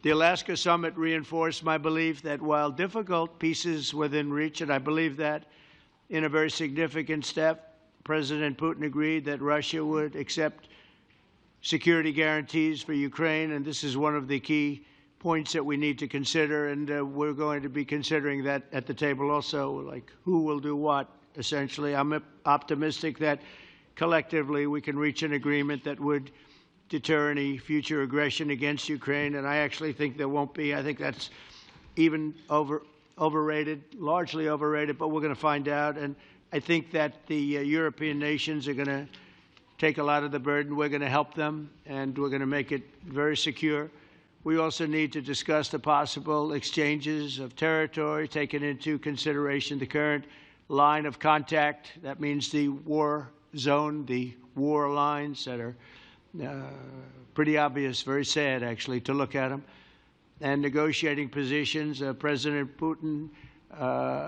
The Alaska summit reinforced my belief that while difficult, peace is within reach, and I believe that in a very significant step, President Putin agreed that Russia would accept security guarantees for Ukraine, and this is one of the key points that we need to consider, and we're going to be considering that at the table also, like who will do what, essentially. I'm optimistic that collectively we can reach an agreement that would deter any future aggression against Ukraine, and I actually think there won't be. I think that's even overrated, largely overrated, but we're going to find out. And I think that the European nations are going to take a lot of the burden. We're going to help them, and we're going to make it very secure. We also need to discuss the possible exchanges of territory, taking into consideration the current line of contact. That means the war zone, the war lines that are pretty obvious, very sad, actually, to look at them. And negotiating positions. President Putin,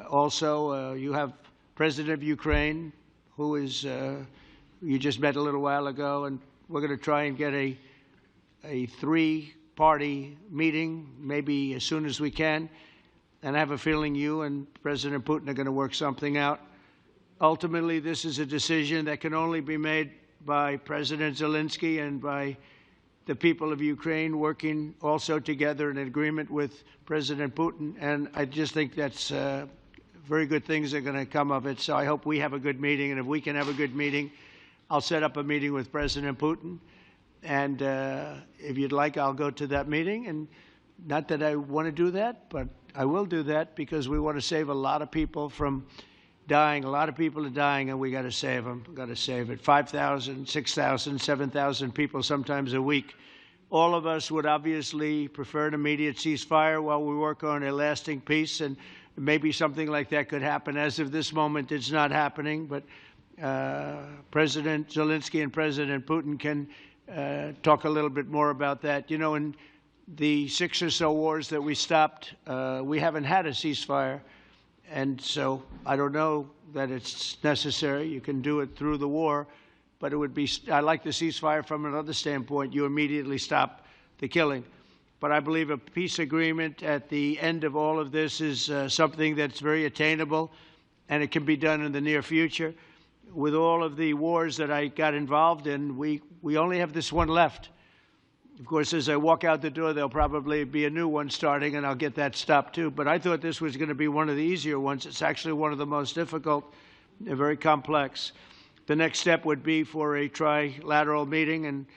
also, you have President of Ukraine, who is, you just met a little while ago, and we're going to try and get a three-party meeting, maybe as soon as we can. And I have a feeling you and President Putin are going to work something out. Ultimately, this is a decision that can only be made by President Zelensky and by the people of Ukraine working also together in agreement with President Putin. And I just think that's very good things are going to come of it. So I hope we have a good meeting. And if we can have a good meeting, I'll set up a meeting with President Putin. And if you'd like, I'll go to that meeting. And not that I want to do that, but I will do that because we want to save a lot of people from dying. A lot of people are dying, and we got to save them. We've got to save it. 5,000, 6,000, 7,000 people sometimes a week. All of us would obviously prefer an immediate ceasefire while we work on a lasting peace, and maybe something like that could happen. As of this moment, it's not happening, but President Zelensky and President Putin can talk a little bit more about that. You know, in the 6 or so wars that we stopped, we haven't had a ceasefire. And so I don't know that it's necessary. You can do it through the war, but it would be, I like the ceasefire from another standpoint. You immediately stop the killing. But I believe a peace agreement at the end of all of this is something that's very attainable, and it can be done in the near future. With all of the wars that I got involved in, we only have this one left. Of course, as I walk out the door, there'll probably be a new one starting, and I'll get that stopped too. But I thought this was going to be one of the easier ones. It's actually one of the most difficult. They're very complex. The next step would be for a trilateral meeting, and